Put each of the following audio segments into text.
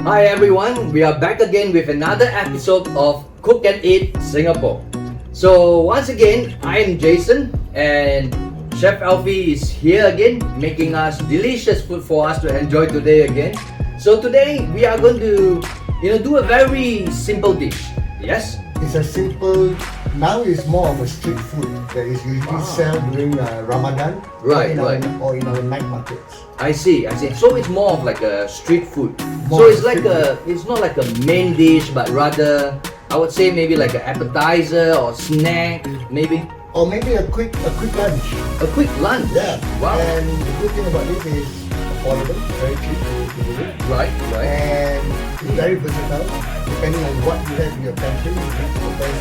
Hi everyone, we are back again with another episode of Cook and Eat Singapore. So once again, I am Jason and Chef Alfie is here again making us delicious food for us to enjoy today again. So today we are going to do a very simple dish. Yes? It's a simple, now it's more of a street food that is usually sold during Ramadan Right. or in our night markets. I see. So it's more of like a street food. More So of it's a like it's not like a main dish, but rather I would say maybe like an appetizer or snack, maybe. Or maybe a quick lunch. A quick lunch. Yeah. Wow. And the good thing about this is affordable, very cheap to do it. Right. And it's very versatile. Depending on what you have in your pantry, you can prepare.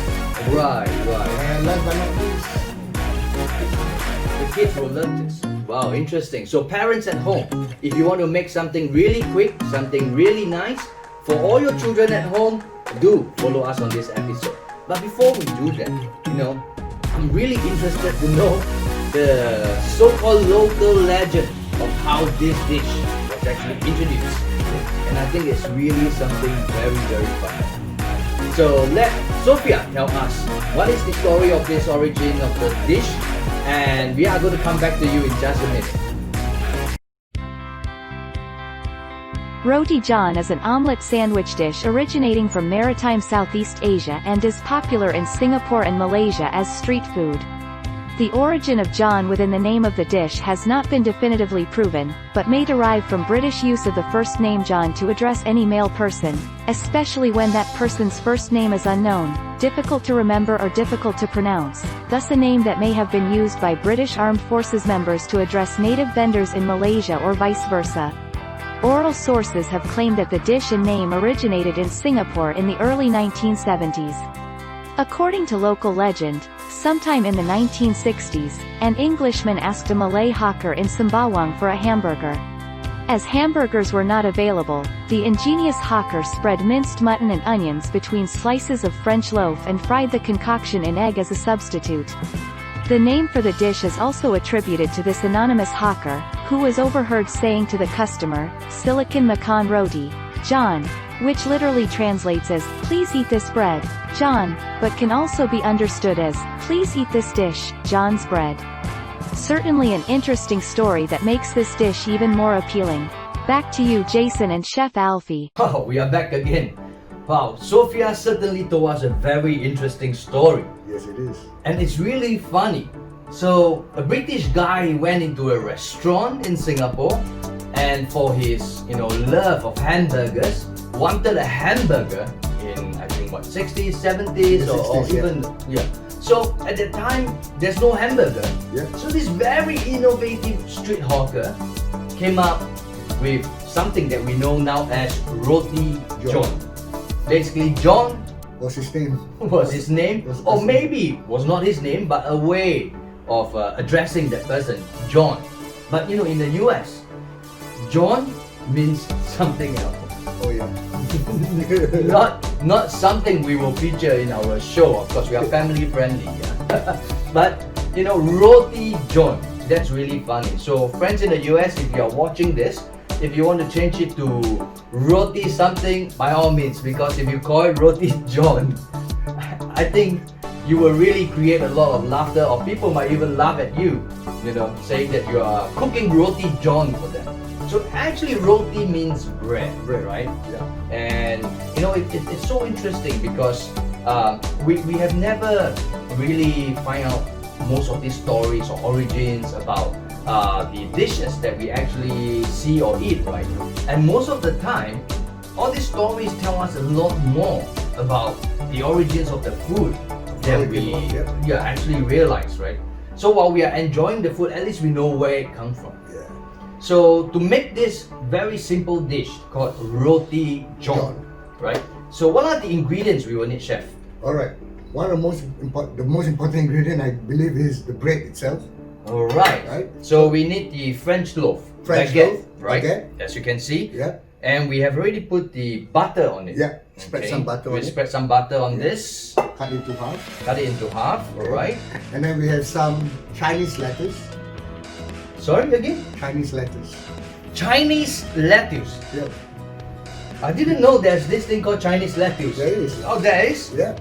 Right. And last but not least, The kids will love this. Wow, interesting. So parents at home, if you want to make something really quick, something really nice for all your children at home, do follow us on this episode. But before we do that, I'm really interested to know the so-called local legend of how this dish was actually introduced. And I think it's really something very, very fun. So let Sophia tell us what is the story of this origin of the dish, and we are going to come back to you in just a minute. Roti John is an omelette sandwich dish originating from Maritime Southeast Asia and is popular in Singapore and Malaysia as street food. The origin of John within the name of the dish has not been definitively proven, but may derive from British use of the first name John to address any male person, especially when that person's first name is unknown, difficult to remember or difficult to pronounce, thus a name that may have been used by British Armed Forces members to address native vendors in Malaysia or vice versa. Oral sources have claimed that the dish and name originated in Singapore in the early 1970s. According to local legend, sometime in the 1960s, an Englishman asked a Malay hawker in Sembawang for a hamburger. As hamburgers were not available, the ingenious hawker spread minced mutton and onions between slices of French loaf and fried the concoction in egg as a substitute. The name for the dish is also attributed to this anonymous hawker, who was overheard saying to the customer, "Silakan makan roti, John," which literally translates as, "Please eat this bread, John," but can also be understood as, "Please eat this dish, John's bread." Certainly an interesting story that makes this dish even more appealing. Back to you, Jason and Chef Alfie. Oh, we are back again. Wow, Sophia certainly told us a very interesting story. yes it is. And it's really funny. So, a British guy went into a restaurant in Singapore and for his, love of hamburgers, wanted a hamburger in, I think, 60s, 70s, or 60s, even, So, at that time, there's no hamburger. Yeah. So, this very innovative street hawker came up with something that we know now as Roti John. Basically, John What's his name? was his name, Was or his maybe was not his name, but a way of addressing that person, John. But in the US, John means something else. Oh yeah. Not something we will feature in our show. Of course, we are family friendly. Yeah? But Roti John, that's really funny. So friends in the US, if you are watching this, if you want to change it to Roti something, by all means, because if you call it Roti John, I think you will really create a lot of laughter, or people might even laugh at you, saying that you are cooking Roti John for them. So actually roti means bread, right? Yeah. And it's so interesting because we have never really find out most of these stories or origins about the dishes that we actually see or eat, right? And most of the time, all these stories tell us a lot more about the origins of the food that we actually realize, right? So while we are enjoying the food, at least we know where it comes from. Yeah. So to make this very simple dish called Roti John, right? So what are the ingredients we will need, Chef? All right. One of the most important ingredient, I believe, is the bread itself. Alright, Right. So we need the French loaf, French baguette, loaf, right? baguette. As you can see. Yeah. And we have already put the butter on it. Yeah. Spread some butter on We it. spread some butter on this, Cut into half. cut it into half, alright? And then we have some Chinese lettuce. Sorry again? Chinese lettuce. Chinese lettuce. Yeah. I didn't know there's this thing called Chinese lettuce. There is. Oh, there is? Yeah.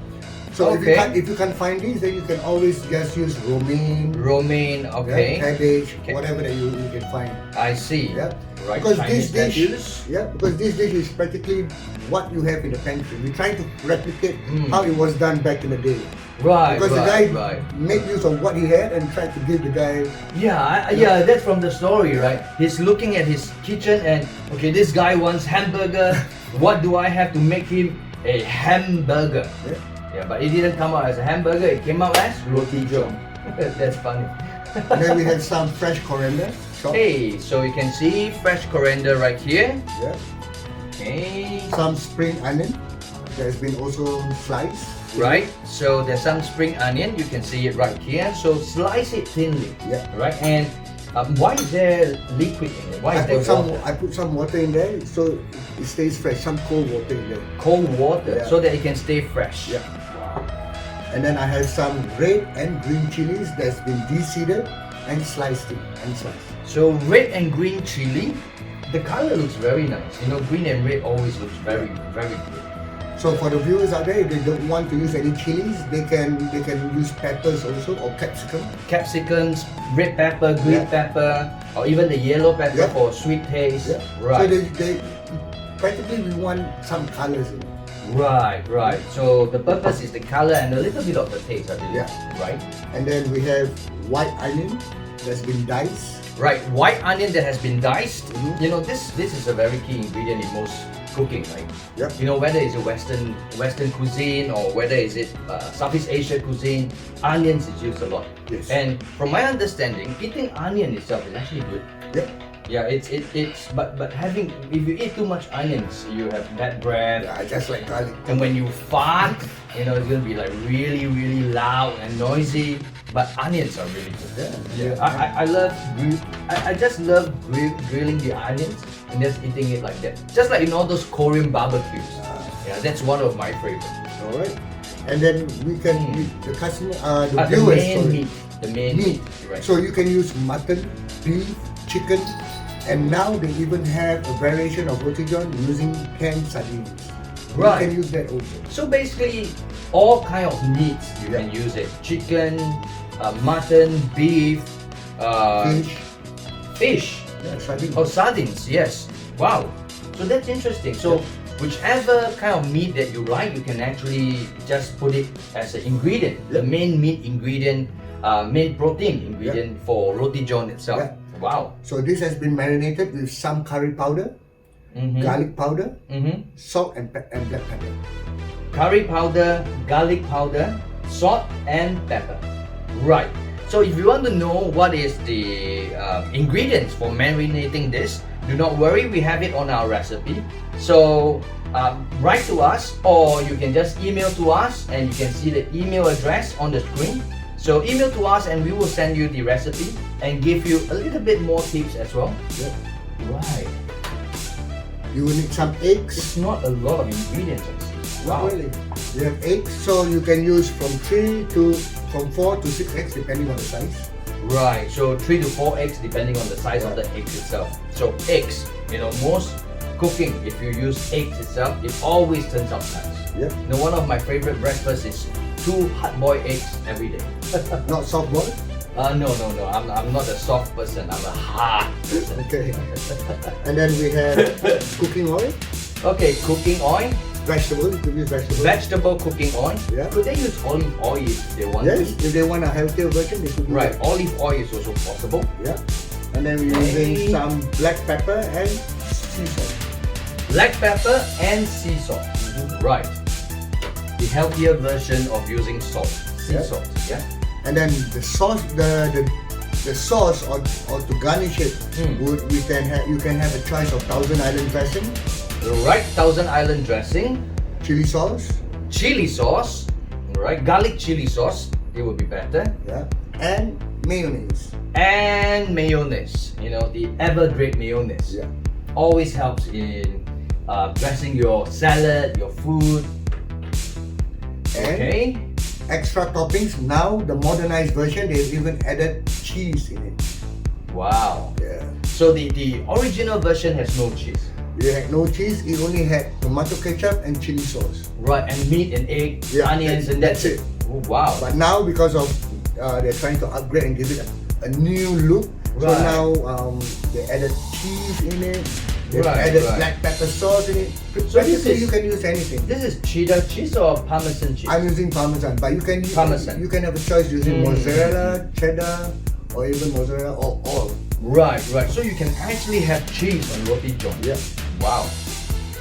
So Okay. if you can't find these, then you can always just use romaine, Romaine, okay. cabbage, Okay. whatever that you can find. I see. Yeah. Right, Because Chinese this dish, lettuce. because this dish is practically what you have in the pantry. We try to replicate how it was done back in the day. Right, Because the right, guy right. made use of what he had and tried to give the guy. Yeah, yeah, that's from the story, right? He's looking at his kitchen and, okay, this guy wants hamburger. What do I have to make him a hamburger? Yeah. Yeah, but it didn't come out as a hamburger, it came out as Roti John. That's funny. And then we have some fresh coriander. Chopped. Hey, so you can see fresh coriander right here. Yeah. Okay. Some spring onion that has been also sliced. Right, so there's some spring onion, you can see it right here. So slice it thinly. Yeah. Right, and why is there liquid in it? Why is there water? I put some water in there so it stays fresh. Some cold water in there. Cold water, Yeah. so that it can stay fresh. Yeah. And then I have some red and green chilies that's been de-seeded and sliced. So red and green chili, the color looks very nice. You know, green and red always looks very, very good. So for the viewers out there, if they don't want to use any chilies, they can use peppers also or capsicum. Capsicums, red pepper, green Yeah. pepper, or even the yellow pepper Yeah. for sweet taste. Yeah. Right. So they practically we want some colors in it. Right, right. So the purpose is the color and a little bit of the taste, I believe. Yeah. Right? And then we have white onion that's been diced. Right, white onion that has been diced. Mhm. You know, this is a very key ingredient in most cooking, right? Yep. You know, whether it's a Western cuisine or whether is it Southeast Asia cuisine, onions is used a lot. Yes. And from my understanding, eating onion itself is actually good. Yep. Yeah, it's but having, if you eat too much onions, you have bad breath. Yeah, just like garlic. And when you fart, you know, it's gonna be like really, really loud and noisy. But onions are really good. Yeah. I love I just love grilling the onions and just eating it like that. Just like in all those Korean barbecues. Yeah, that's one of my favorites. All right. And then we can the customer, the The viewers, main sorry, meat. The main meat. Right. So you can use mutton, beef, chicken, and now they even have a variation of Roti John using canned sardines. Right. You can use that also. So basically, all kind of meats you can use it. Chicken, mutton, beef, Fish. fish. Yeah, sardines. Oh, sardines, yes. Wow. So that's interesting. So whichever kind of meat that you like, you can actually just put it as an ingredient. The main meat ingredient, main protein ingredient for Roti John itself. Yeah. Wow. So this has been marinated with some curry powder, garlic powder, salt and black pepper. Curry powder, garlic powder, salt and pepper. Right. So if you want to know what is the ingredients for marinating this, do not worry, we have it on our recipe. So write to us, or you can just email to us, and you can see the email address on the screen. So email to us and we will send you the recipe and give you a little bit more tips as well. Yeah. Right. You will need some eggs. It's not a lot of ingredients. Not Wow. really. You have eggs, so you can use from 4 to 6 eggs depending on the size. Right, so 3 to 4 eggs depending on the size of the eggs itself. So eggs, you know, most cooking, if you use eggs itself, it always turns out nice. Yeah. You know, one of my favorite breakfasts is 2 hard-boiled eggs every day. Not soft boiled. No, I'm not a soft person, I'm a hard person. Okay. And then we have cooking oil, Okay, cooking oil, vegetable. You could use vegetable. vegetable cooking oil. Yeah. Could they use olive oil if they want Yes, to? if they want a healthier version, they could do Right, that. olive oil is also possible. Yeah. And then we're Okay. using some black pepper and sea salt. Black pepper and sea salt. Right. The healthier version of using salt. Sea Yeah. salt. Yeah. And then the sauce, the sauce or to garnish it, you can have a choice of Thousand Island dressing, Right. Thousand Island dressing, chili sauce, chili sauce. Right. Garlic chili sauce. It would be better. yeah, and mayonnaise. And mayonnaise. You know, the ever great mayonnaise. Yeah. Always helps in dressing your salad, your food. And Okay. extra toppings. Now the modernized version, they've even added cheese in it. Wow. Yeah. So the original version has no cheese. It had no cheese. It only had tomato ketchup and chili sauce. Right, and meat and egg, Yeah, onions, and that's it. Oh, wow. But now, because of they're trying to upgrade and give it a new look, so Right. now they added cheese in it. They Right, added right. black pepper sauce in it. So this Basically, is- you can use anything. This is cheddar cheese or Parmesan cheese? I'm using Parmesan, but you can Parmesan. you can have a choice using Mm. mozzarella, cheddar, or even mozzarella or all. Right, right. So you can actually have cheese on Roti John. Yeah, Wow.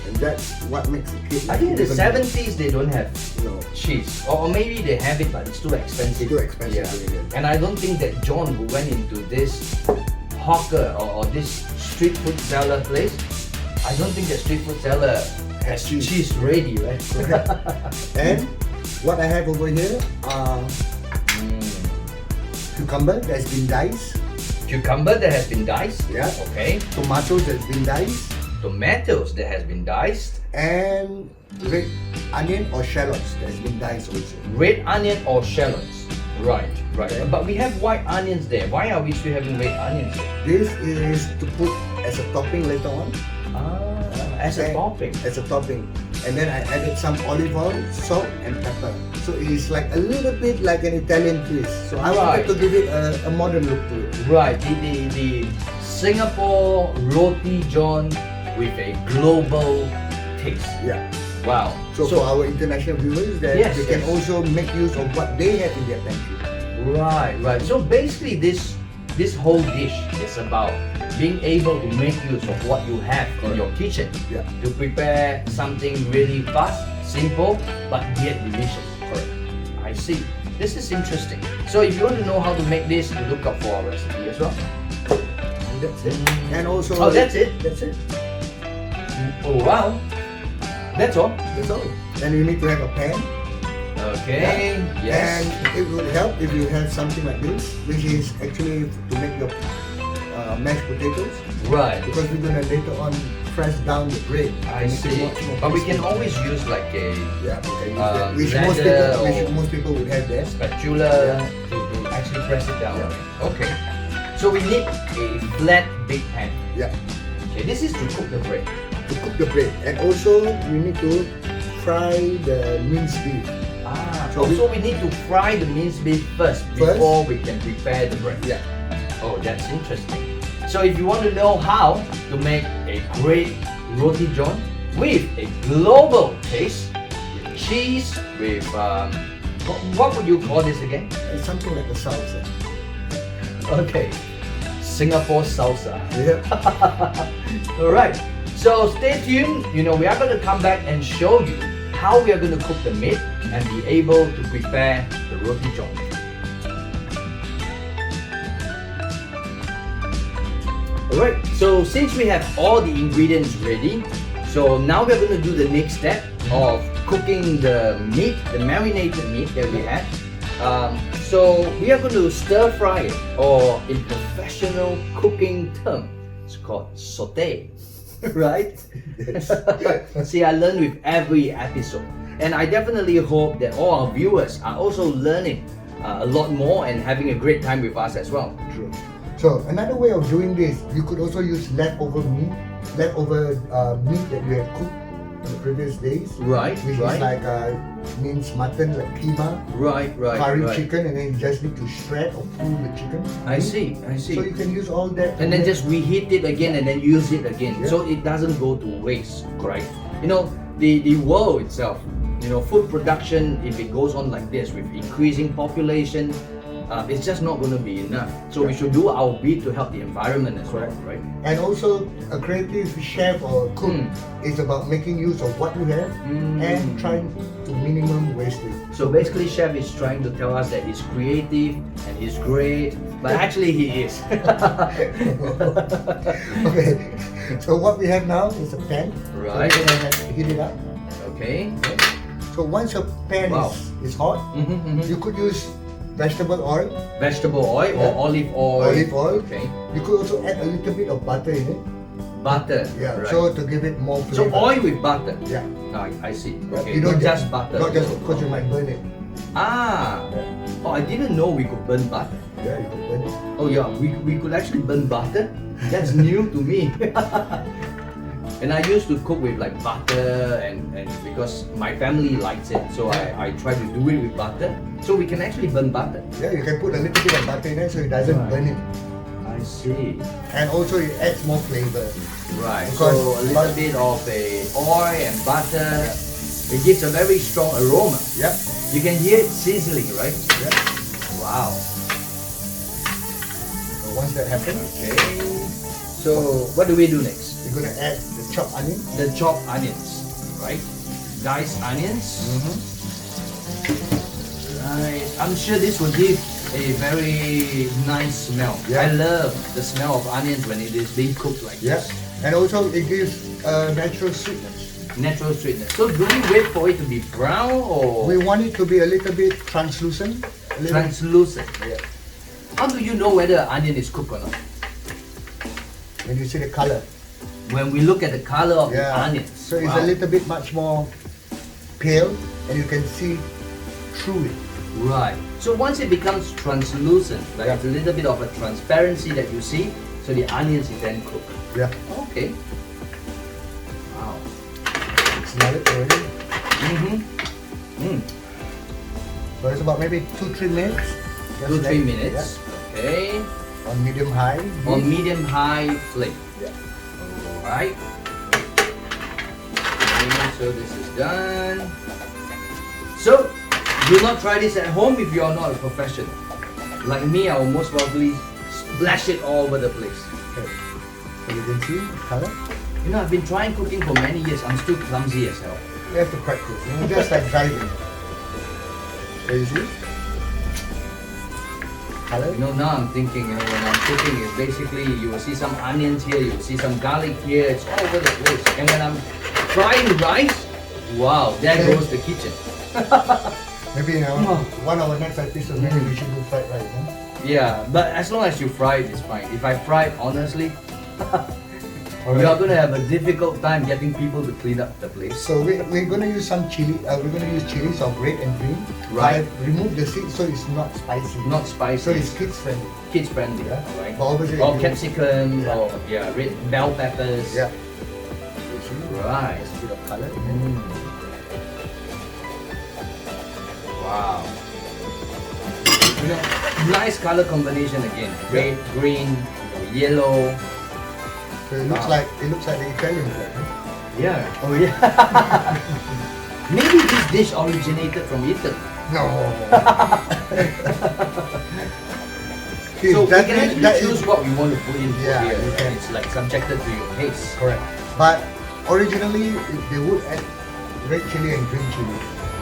and that's what makes it cake. I think in the even- 70s they don't have No. cheese, or maybe they have it, but it's too expensive. Too expensive, Yeah. yeah. And I don't think that John, who went into this hawker or this street food seller place, I don't think that street food seller has Cheese. cheese ready, right? And what I have over here are cucumber that's been diced, Cucumber that has been diced. Yeah. Okay. tomatoes that's been diced, Tomatoes that has been diced. and red onion or shallots that's been diced also. Red onion or shallots. Right, right. Okay. But we have white onions there. Why are we still having red onions there? This is to put as a topping later on. As a And- topping. As a topping. And then I added some olive oil, salt and pepper. So it is like a little bit like an Italian twist. So I Right. wanted to give it a modern look to it. Right, the Singapore Roti John with a global taste. Yeah. Wow. So for our international viewers, that Yes, they can yes. also make use of what they have in their pantry. Right, right. So basically this whole dish is about being able to make use of what you have in your kitchen Yeah. to prepare something really fast, simple, but yet delicious. Correct. I see. This is interesting. So if you want to know how to make this, look up for our recipe as well. And that's it. And also Oh, that's it? That's it. Oh wow. That's all. That's all. And you need to have a pan. Okay. Yes. And it would help if you have something like this, which is actually to make your mashed potatoes, Right. because we're gonna later on press down the bread. I to make it see. much more But we can crispy. always use like a Yeah, we can use uh, that. blender Which or- most people would have that. spatula Yeah. to actually press it down. Yeah. Okay. So we need a flat big pan. Yeah. Okay, this is to cook the bread. To cook the bread, and also you need to fry the minced beef. So So we need to fry the minced beef first First. before we can prepare the bread. Yeah. Oh, that's interesting. So if you want to know how to make a great Roti John with a global taste, with cheese, with what would you call this again? It's something like a salsa. Okay, Singapore salsa. Yeah. All right. So stay tuned. You know, we are going to come back and show you how we are going to cook the meat and be able to prepare the Roti John. Alright, so since we have all the ingredients ready, so now we're going to do the next step of cooking the meat, the marinated meat that we had. So we are going to stir fry it, or in professional cooking term, it's called saute, right? See, I learn with every episode, and I definitely hope that all our viewers are also learning a lot more and having a great time with us as well. True. So another way of doing this, you could also use leftover meat that you had cooked in the previous days, Right, which right. is like minced mutton, like keema, Right, right, curry right. chicken, and then you just need to shred or pull the chicken. I see, I So you see. can use all that. And then just reheat it again and then use it again, Yeah. so it doesn't go to waste, right? You know, the world itself, you know, food production, if it goes on like this with increasing population, it's just not going to be enough. So we should do our bit to help the environment as well, right? And also, a creative chef or cook is about making use of what you have and trying to minimum wastage. So basically, Chef is trying to tell us that he's creative and he's great, but actually he is. Okay, so what we have now is a pan. Right. So we're gonna heat it up. Okay. So once your pan Wow. is hot, you could use vegetable oil. Vegetable oil or Yeah. olive oil? Olive oil. Okay. You could also add a little bit of butter in it. Butter. Yeah. Right. So to give it more So flavor. oil with butter. Yeah. I see. Yeah, Okay. you Not don't just butter. Not just because you might burn it. Ah. Yeah. Oh, I didn't know we could burn butter. Yeah, you could burn it. Oh yeah, we could actually burn butter. That's new to me. And I used to cook with like butter and because my family likes it, so I try to do it with butter. So we can actually burn butter. Yeah, you can put a little bit of butter in there so it doesn't burn it. I see. And also it adds more flavor. Right. Because So a little bit of a oil and butter. It gives a very strong aroma. Yep. You can hear it sizzling, right? Yep. Wow. So once that happens, Okay. So what do we do next? we're gonna add the chopped onion. The chopped onions, right? Diced onions. Right. I'm sure this will give a very nice smell. Yeah. I love the smell of onions when it is being cooked like Yeah. this. And also it gives natural sweetness. Natural sweetness. So do we wait for it to be brown or We want it to be a little bit translucent. A little, translucent? yeah. How do you know whether onion is cooked or not? When you see the color. When we look at the color of the Yeah. onions. So it's Wow. a little bit much more pale and you can see through it. Right. So once it becomes translucent, like Yeah. it's a little bit of a transparency that you see, so the onions is then cooked. Yeah. Okay. Wow. Smell it already. So it's about maybe 2-3 minutes. Just 2-3 let- minutes. Okay. Yeah. On medium high. On heat. medium high flame. Yeah. Alright. Okay, so this is done. So do not try this at home if you are not a professional. Like me, I will most probably splash it all over the place. Okay. So you can see the color. You know, I've been trying cooking for many years. I'm still clumsy as hell. You have to practice. You know, just like driving. So you see? Color. You know, now I'm thinking, you know, when I'm cooking, it's basically you will see some onions here, you will see some garlic here. It's all over the place. And when I'm frying rice, wow, there goes the kitchen. Maybe Oh. one of our next episodes, maybe we should do fried rice. Huh? Yeah, but as long as you fry it, it's fine. If I fry it honestly, we Alright. are going to have a difficult time getting people to clean up the place. So we're gonna use some chili. We're gonna use chilies of red and green. Right. But remove the seeds so it's not spicy. Not spicy. So it's kids friendly. kids friendly. Yeah. Alright. But obviously Or if you- capsicum, Yeah. or red bell peppers. Yeah. So you see? Right. Just a bit of color. Wow. You know, nice color combination again. Red, green, yellow. So it looks Wow. like the Italian flag. Huh? Yeah. Oh yeah. Maybe this dish originated from Italy. No. So we that can is- actually that is- choose what we want to put in Yeah, here. you can. It's like subjected to your taste. Correct. But originally they would add red chili and green chili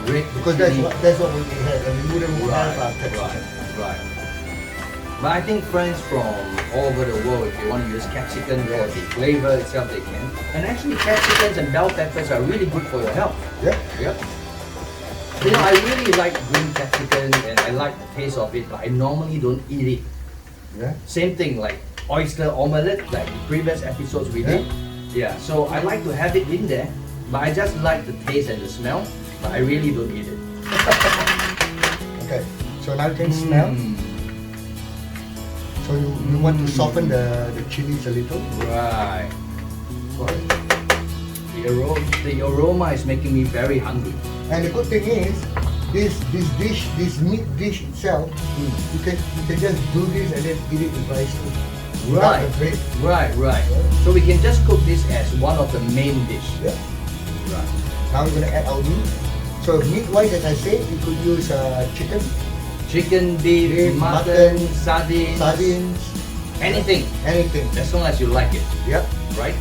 Red because chili. that's what we had, and we wouldn't have capsicum. Right. But I think friends from all over the world, if you want to use capsicum for the flavor itself, they can. And actually, capsicums and bell peppers are really good for your health. Yeah. Yep. You know, I really like green capsicum and I like the taste of it, but I normally don't eat it. Yeah. Same thing like oyster omelette, like the previous episodes we did. Yeah, so I like to have it in there, but I just like the taste and the smell, but I really don't eat it. Okay. So now you can smell. So you want to soften the chilies a little. Right. The aroma is making me very hungry. And the good thing is, this meat dish itself, you can just do this and then eat it with rice too. Without Right. the bread. Right. So we can just cook this as one of the main dish. Yeah. Right. Now we're gonna add our meat. So meat-wise, as I said, you could use chicken, Chicken, beef, Beef, mutton, mutton, sardines, sardines, anything, anything. as long as you like it, Yep. right?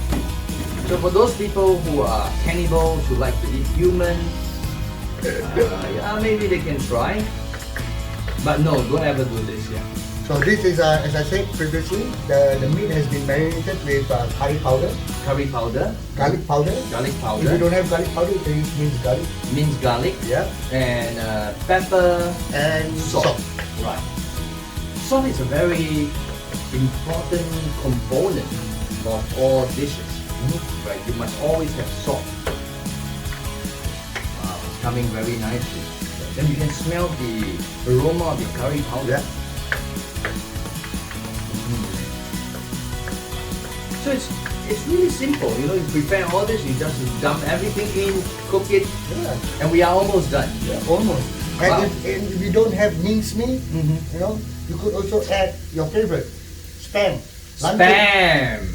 So for those people who are cannibals, who like to eat human, yeah, maybe they can try. But no, don't ever do this, yeah. So this is, as I said previously, the meat has been marinated with curry powder, Curry powder, garlic powder. garlic If you powder, don't have garlic powder, you can use minced garlic. minced garlic, Yeah. and pepper, And salt. salt. Right. Salt is a very important component of all dishes. Right, you must always have salt. Wow, it's coming very nicely. Then you can smell the aroma of the curry powder. Yeah. So it's really simple. You know, you prepare all this, you just dump everything in, cook it, Yeah. and we are almost done. Yeah, almost. And, Wow. if you don't have minced meat, you know, you could also add your favorite, spam.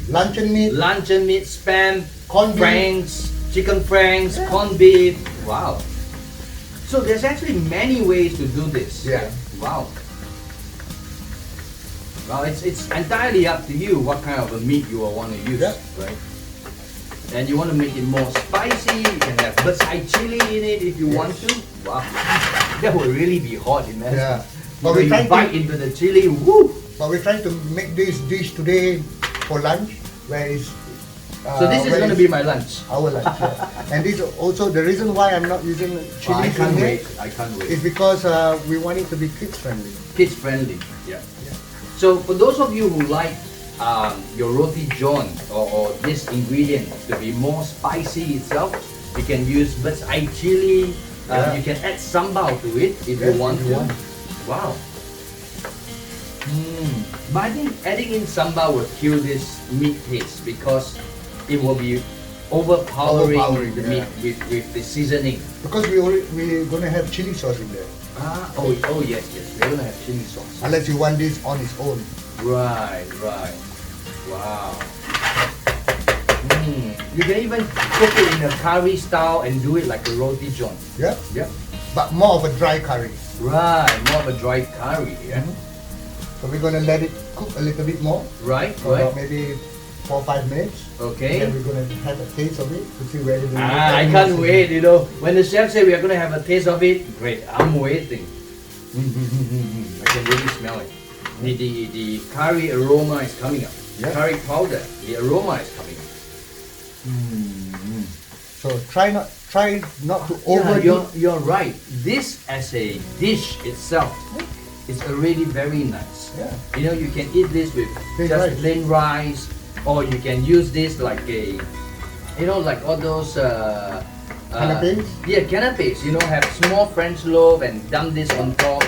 Luncheon meat, Luncheon meat, spam, Corned beef. franks, chicken franks, Yeah. corned beef. Wow. So there's actually many ways to do this. Yeah. Wow. Well, it's entirely up to you what kind of a meat you will want to use, Yeah. right? And you want to make it more spicy, you can have bird's eye chili in it if you Yes. want to. Wow. That would really be hot, imagine. Yeah. You, But know, we're you trying bite to, into the chili, woo! but we're trying to make this dish today for lunch, where is. So this is where going to be my lunch. our lunch. Yeah. And this also the reason why I'm not using chili I can't in wait. here I can't wait. is because we want it to be kids friendly. Kids friendly. Yeah. So for those of you who like your roti john or this ingredient to be more spicy itself, you can use bird's eye chili. Yeah. You can add sambal to it if you Yes, want if you to. want. Wow. But I think adding in sambal will kill this meat taste because it will be overpowering Overpowering, the yeah. meat with the seasoning. Because we're gonna have chili sauce in there. Oh yes, we're gonna have chili sauce. Unless you want this on its own. Right. Wow. You can even cook it in a curry style and do it like a roti john. Yeah. Yeah. But more of a dry curry. Right, more of a dry curry, yeah. So we're gonna let it cook a little bit more. Right, For right. about maybe 4 or 5 minutes. Okay. Then we're gonna have a taste of it to see whether the I can't wait, you know. When the chef said we are gonna have a taste of it, great, I'm waiting. I can really smell it. The curry aroma is coming up. Yeah. Curry powder, the aroma is coming up. So try not to Yeah, overdo. you're right. This as a dish itself is already very nice. Yeah. You know, you can eat this with Plain just rice. plain rice, or you can use this like a, you know, like all those Canapes? Yeah, canapes. You know, have small French loaf and dump this on top.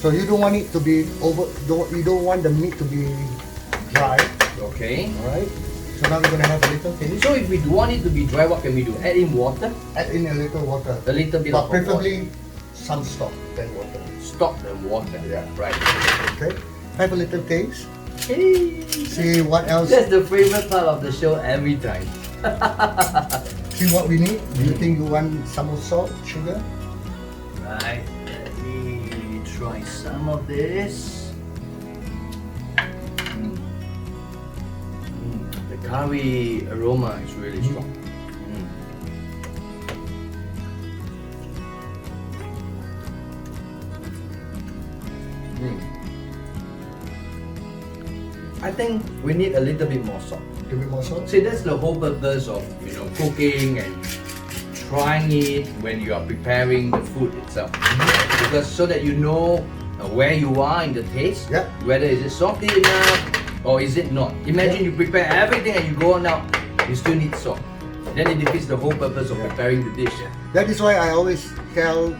So you don't want it to be you don't want the meat to be dry. Okay. Alright? So now we're gonna have a little taste. So if we want it to be dry, what can we do? Add in water, Add in a little water. a little bit But of preferably some stock than water. water. Stock the water. Yeah. Right. Okay? Have a little taste. Hey. See what else. That's the favorite part of the show every time. See what we need. Do you think you want some more salt, sugar? Right, let me try some of this. The curry aroma is really strong. I think we need a little bit more salt. A little bit more salt? See, that's the whole purpose of, you know, cooking and trying it when you are preparing the food itself. Because so that you know where you are in the taste, Yeah. whether is it salty enough or is it not. Imagine you prepare everything and you go on out, you still need salt. Then it defeats the whole purpose of preparing the dish. That is why I always tell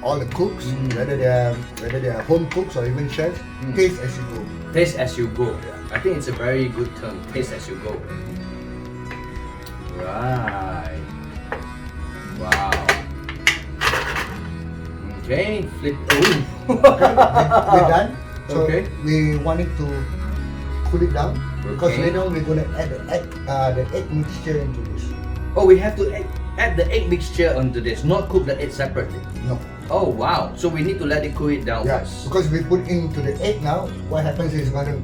all the cooks, whether they are home cooks or even chefs, taste as you go. Taste as you go. I think it's a very good term, taste as you go. Right. Wow. Okay, flip. Oh. We're done. So Okay. we want it to cool it down because Okay. later on we're gonna add the egg mixture into this. Oh, we have to add the egg mixture onto this, not cook the egg separately. No. Oh wow! So we need to let it cool it down Yeah. first. Because we put into the egg now, what happens is it's gonna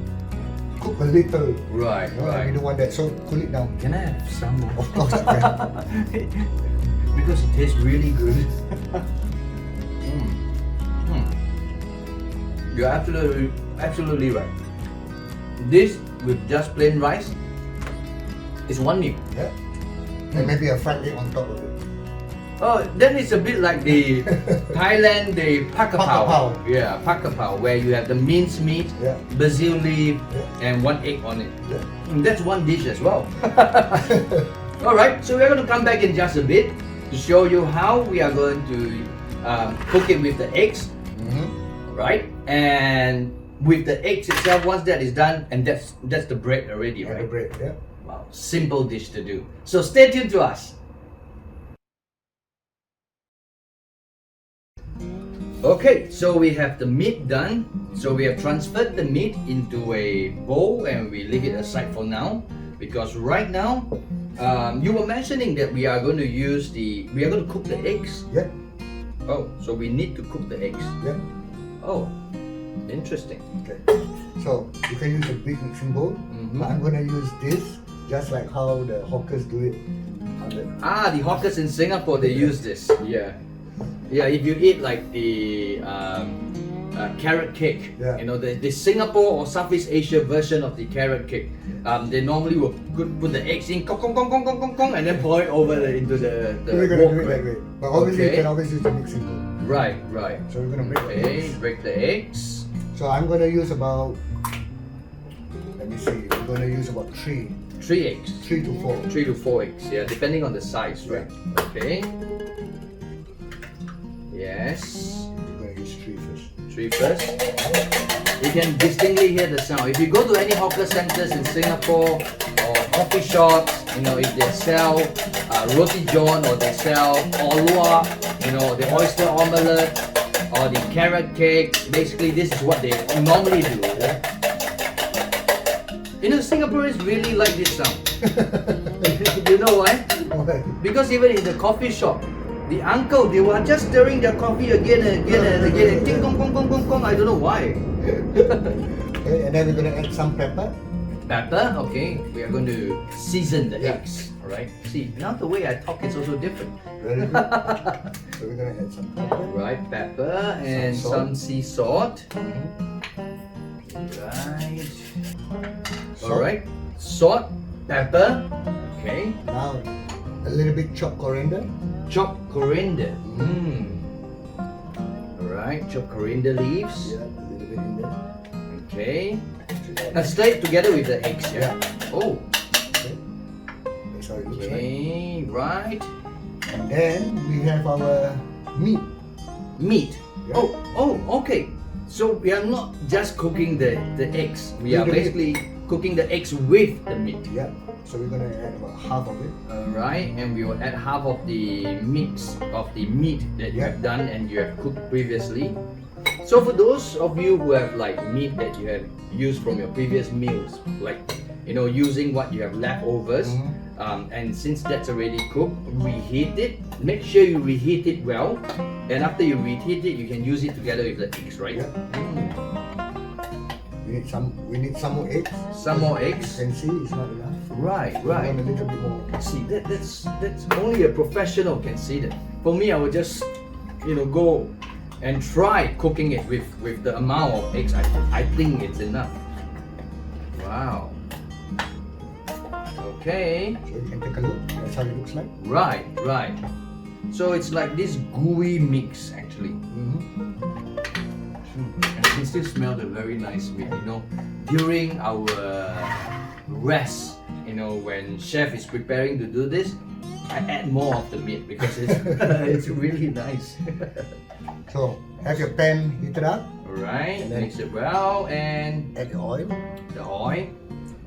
cook a little. Right, We right. don't want that. So cool it down. Can I have some more? Of course you can. Because it tastes really good. You're absolutely right. This with just plain rice is one meal. Yeah. And maybe a fried egg on top of it. Oh, then it's a bit like the Thailand, the pakapao. Pakapao. Yeah, pakapao, where you have the minced meat, Yeah. basil leaf, Yeah. and one egg on it. Yeah. That's one dish as well. Alright, so we're going to come back in just a bit to show you how we are going to cook it with the eggs, right? And with the eggs itself. Once that is done, and that's the bread already, And right? the bread, yeah. Wow, simple dish to do. So stay tuned to us. Okay, so we have the meat done. So we have transferred the meat into a bowl and we leave it aside for now, because right now you were mentioning that we are going to cook the eggs. Yeah, Oh, so we need to cook the eggs. yeah. Oh, interesting. Okay. So you can use a big mixing bowl. Mhm. But I'm gonna use this just like how the hawkers do it. The hawkers in Singapore, they use this. Yeah. Yeah, if you eat like the carrot cake, Yeah. you know, the Singapore or Southeast Asia version of the carrot cake, they normally will put the eggs in, kong, kong, kong, kong, kong, kong, kong, and then pour it over into the We're gonna do wok, it that right? way. But obviously Okay. you can always use the mixing bowl. Right, right. So we're gonna break the Okay, eggs. break the eggs. So I'm gonna use about, let me see, I'm gonna use about 3 3 eggs. to 4. 3 to 4 eggs, yeah, depending on the size, right? Okay. Yes. I'm gonna use 3 first. 3 first. You can distinctly hear the sound. If you go to any hawker centers in Singapore or coffee shops, you know, if they sell Roti John or they sell orlua, you know, the oyster omelette or the carrot cake, basically this is what they normally do. You know, Singaporeans really like this sound. You know why? Because even in the coffee shop, the uncle, they were just stirring their coffee again and again and again and ting kong kong kong kong kong. I don't know why. Okay, and then we're gonna add some pepper. Pepper, okay. We are going to season the Yeah. eggs. Alright. See, now the way I talk is also different. Very good. So we're gonna add some pepper. Right, pepper and Some some sea salt. Mhm. Right. Salt. Alright. Salt, pepper. Okay. Now a little bit chopped coriander. Chopped coriander. Alright, chopped coriander leaves. Yeah, a little bit in there. Okay. Now stir it together with the eggs, yeah? Oh, Okay. That's how it looks like. okay, right. And then we have our meat. Meat. Yeah. Oh, okay. So we are not just cooking the eggs. We are With the meat. basically cooking the eggs with the meat. Yeah. So we're gonna add about half of it. Alright, and we will add half of the mix of the meat that you Yeah. have done and you have cooked previously. So for those of you who have like meat that you have used from your previous meals, like, you know, using what you have leftovers, and since that's already cooked, reheat it. Make sure you reheat it well, and after you reheat it, you can use it together with the eggs, right? Yeah. We need some more eggs. Some more You eggs. can see it's not enough. Right, We right. want a little bit more. See, that's only a professional can see that. For me, I would just, you know, go and try cooking it with the amount of eggs. I think it's enough. Wow. Okay. So you can take a look. That's how it looks like. Right, right. So it's like this gooey mix actually. And I can still smell the very nice meat. You know, during our rest, you know, when chef is preparing to do this, I add more of the meat because it's it's really nice. So have your pan heated up. Alright, And then- mix it well and Add the oil, the oil.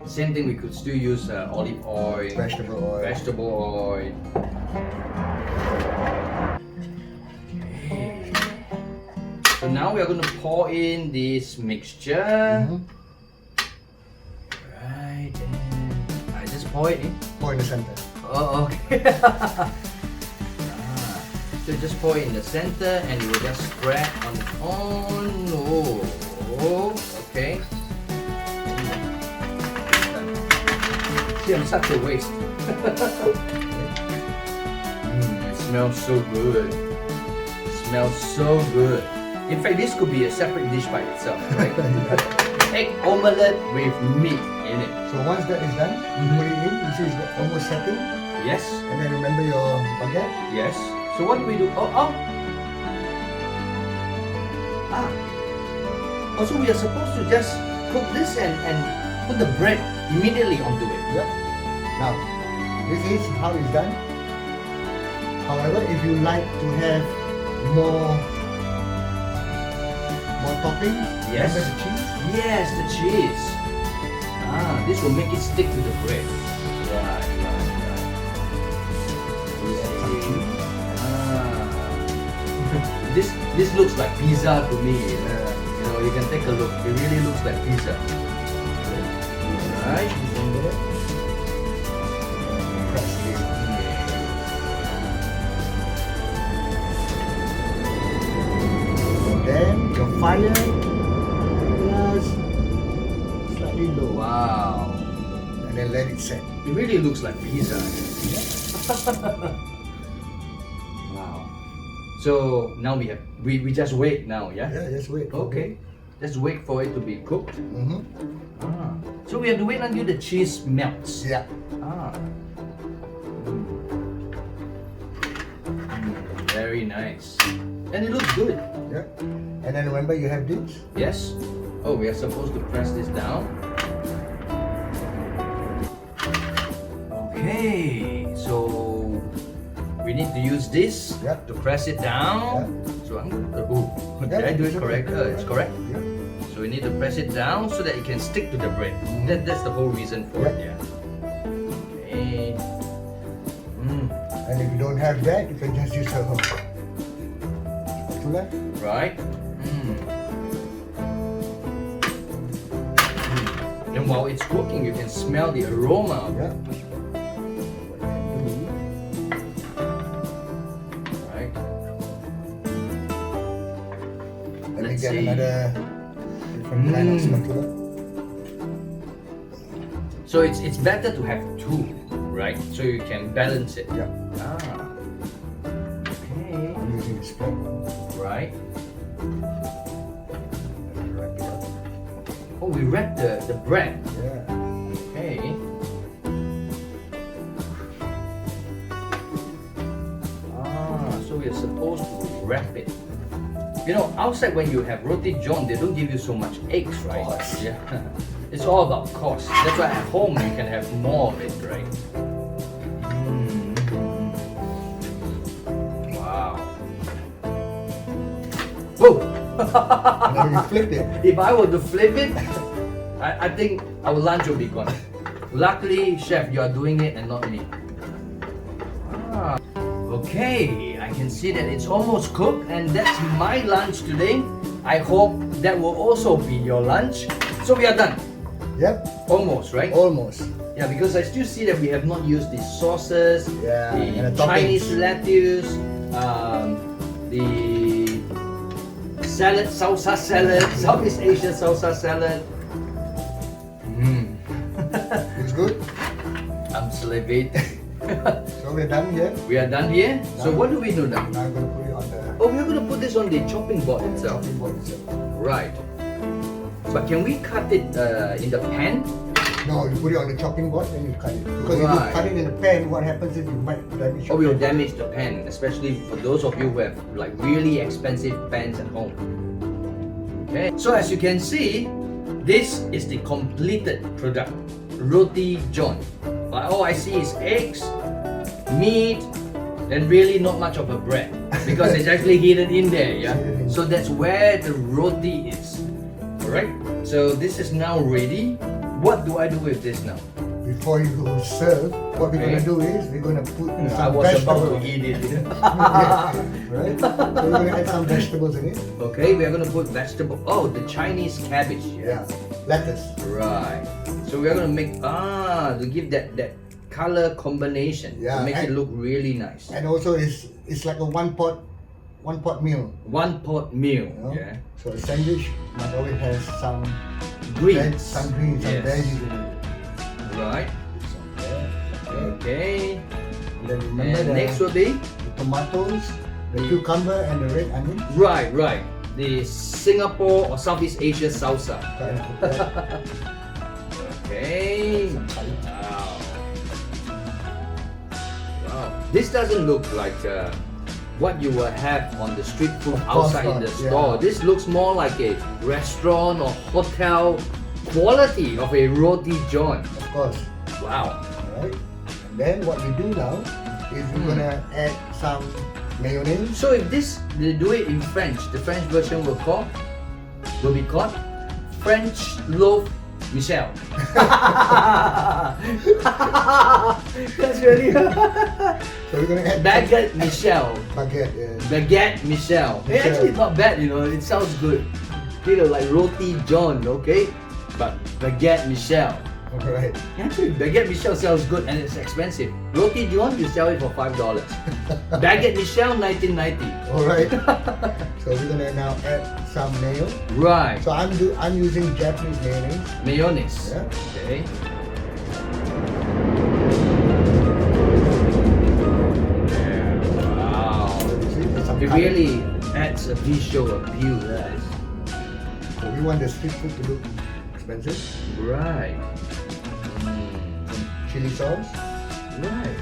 Same thing, we could still use olive oil, vegetable oil. vegetable oil. Okay. So now we are going to pour in this mixture. Mhm. Right, and I just pour it in. Pour in the center. Oh, okay. So just pour it in the center and you will just spread on its own. Oh, okay. See, I'm such a waste. It smells so good. It smells so good. In fact, this could be a separate dish by itself, right? Egg omelette with meat in it. So once that is done, put it in. You see it's almost settled. Yes, And then remember your baguette. yes. So what do we do? Oh. Also, we are supposed to just cook this and put the bread immediately onto it. Yep. Now, this is how it's done. However, if you like to have more toppings, Yes. Remember the cheese? Yes, the cheese. This will make it stick to the bread. Right. This looks like pizza to me. You know, you can take a look. It really looks like pizza. Right. Press it. Then your fire is slightly low. Wow. And then let it set. It really looks like pizza. Wow. So now we just wait now, yeah? Yeah, just wait. Okay. Just wait for it to be cooked. Mm-hmm. So we have to wait until the cheese melts. Yeah. Very nice. And it looks good. Yeah. And then remember you have this? Yes. Oh, we are supposed to press this down. Okay. So we need to use this Yeah. to press it down. So I'm did I do it correct? It's correct. Yeah. So we need to press it down so that it can stick to the bread. That's the whole reason for it. Yeah. Okay. And if you don't have that, you can just use a spatula. Right. And while it's cooking, you can smell the aroma. Yeah. Right. Let me Let's get see. another different kind of spatula. So it's better to have two, right? So you can balance it. Yeah. Okay. I'm using the spread. Right. Wrap it up. Oh, we wrap the bread. Yeah. Okay. So we are supposed to wrap it. You know, outside when you have Roti John, they don't give you so much eggs, right? Cost. Yeah. It's all about cost. That's why at home you can have more of it, right? Wow. Whoa! And then you flip it. If I were to flip it, I think our lunch will be gone. Luckily, chef, you are doing it and not me. Okay, I can see that it's almost cooked, and that's my lunch today. I hope that will also be your lunch. So we are done. Yep. Almost, right? Almost. Yeah, because I still see that we have not used the sauces, Yeah, and the the Chinese toppings. lettuce, the salad, salsa salad, Southeast Asia salsa salad. It's good. I'm salivating. So we're done here. We are done here. So what do we do now? Now I'm going to put it on the Oh, we're going to put this on the chopping board itself. chopping board itself. Right. But can we cut it in the pan? No, you put it on the chopping board and you cut it. Because if Right. you cut it in the pan, what happens is you might damage Or your we'll damage the pan, especially for those of you who have like really expensive pans at home. Okay. So as you can see, this is the completed product, Roti John. But all I see is eggs, meat, and really not much of a bread because it's actually hidden in there. Yeah. So that's where the roti is. Alright. So this is now ready. What do I do with this now? Before you serve, what we're Okay. going to do is we're going to put I some was about to vegetables. eat it. Right? So we're going to add some vegetables in it. Okay, we are gonna put vegetable. Oh, the Chinese cabbage. Yeah. Lettuce. Right. So we are gonna make to give that color combination to Yeah, make it and- look really nice. And also it's like a one pot meal. One pot meal. You know? Yeah. So a sandwich must always have some Greens. some greens, some Yes. veggies in it. Right. Some there, okay. Okay. And then remember And the, next will be the tomatoes, the cucumber, and the red onions. right. The Singapore or Southeast Asia salsa. Try and put that. Okay. Some garlic. Wow. This doesn't look like what you will have on the street food Of course outside in not, the yeah. store. This looks more like a restaurant or hotel quality of a Roti John. Of course. Wow. Alright. And then what we do now is we're gonna add some mayonnaise. So if this, they do it in French, the French version will call will be called French loaf Michel. That's really So we're gonna add Baguette Michel. baguette. Yeah. Baguette Michel. It's actually not bad, you know. It sounds good. You know, like Roti John, okay? But Baguette Michel. All right. Actually, Baguette Michel sounds good and it's expensive. Roti John, you sell it for $5. Baguette Michel, $19.90. All right. So we're gonna now add some mayo. Right. So I'm using Japanese mayonnaise. Mayonnaise. Yeah. Okay. Wow. You see, there's some It color. really adds a visual appeal, guys. So we want the street food to look expensive. Right. Chili sauce. Right.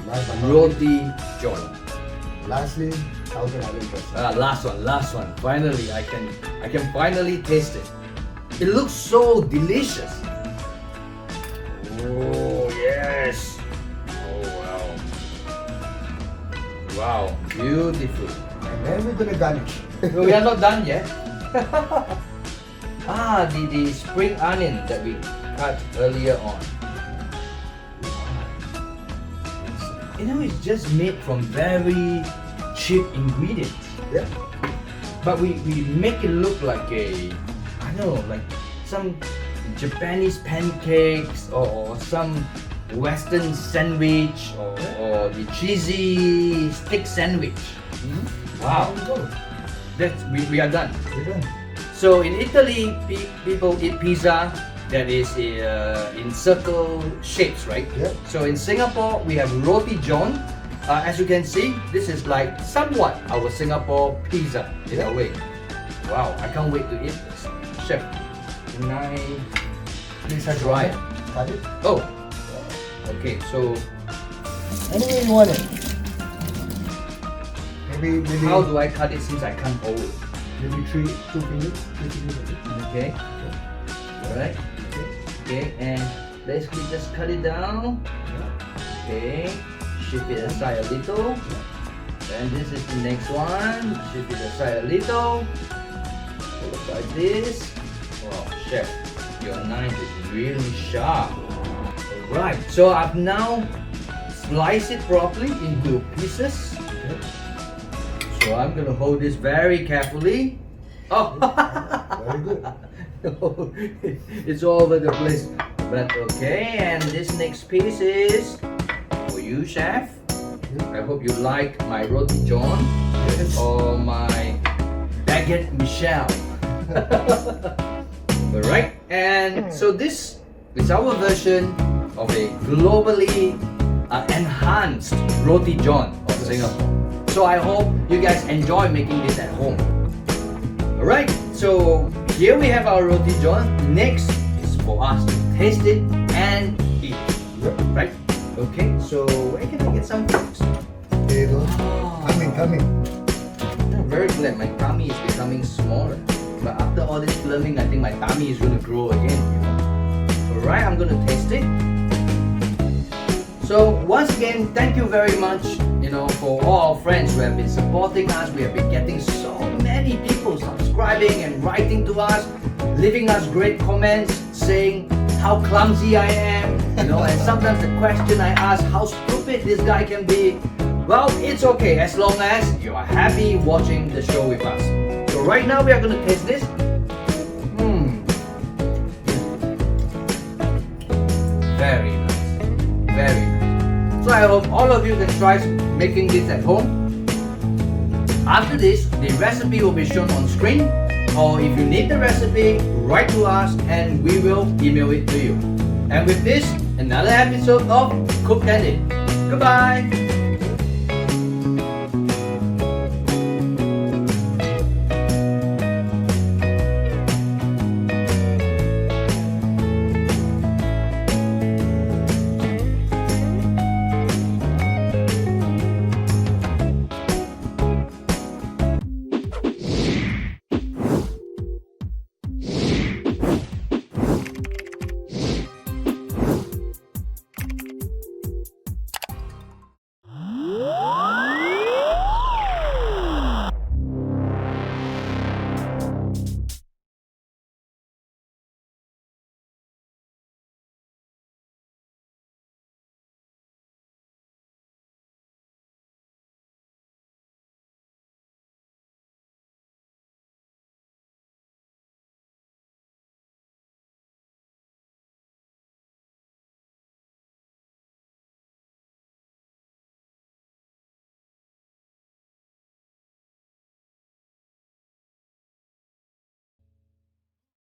Last but not least, Roti John. lastly, Thousand Island dressing. Last one. Finally, I can finally taste it. It looks so delicious. Oh yes. Oh wow. Wow, beautiful. And then we're gonna garnish. No, we are not done yet. The spring onion that we cut earlier on. You know, it's just made from very cheap ingredients. Yeah. But we make it look like I don't know, like some Japanese pancakes or some Western sandwich or the cheesy stick sandwich. Wow, There we go. we are done. We're done. So in Italy, people eat pizza that is in circle shapes, right? Yeah. So in Singapore, we have Roti John. As you can see, this is like somewhat our Singapore pizza in a way. Wow, I can't wait to eat this. Chef, can I Please have try it. it? Cut it. Oh, okay, so Any way you want it. Maybe how do I cut it since I can't hold it? maybe two fingers. 3 fingers of it. Okay, alright, okay, and basically just cut it down. Okay, shift it aside a little. And this is the next one. Shift it aside a little. Like this. Wow, chef, your knife is really sharp. Alright, so I've now sliced it properly into pieces. Okay. So I'm gonna hold this very carefully. Oh, Very good. it's all over the place. But okay, and this next piece is for you, chef. I hope you like my Roti John Yes. or my Baguette Michel. Alright, and so this is our version of a globally enhanced Roti John of Singapore. So I hope you guys enjoy making this at home. Alright, so here we have our Roti John. Next is for us to taste it and eat it. Yep. Right? Okay, so where can I get some fruits? There you go. Oh. Coming. I'm very glad my tummy is becoming smaller. But after all this filming, I think my tummy is going to grow again, you know. Alright, I'm going to taste it. So once again, thank you very much, you know, for all our friends who have been supporting us. We have been getting so many people subscribing and writing to us, leaving us great comments saying how clumsy I am, you know, and sometimes the question I ask, how stupid this guy can be. Well, it's okay as long as you are happy watching the show with us. So right now we are going to taste this. Very nice. Very nice. So I hope all of you can try making this at home. After this, the recipe will be shown on screen. Or if you need the recipe, write to us and we will email it to you. And with this, another episode of Cook and Eat. Goodbye!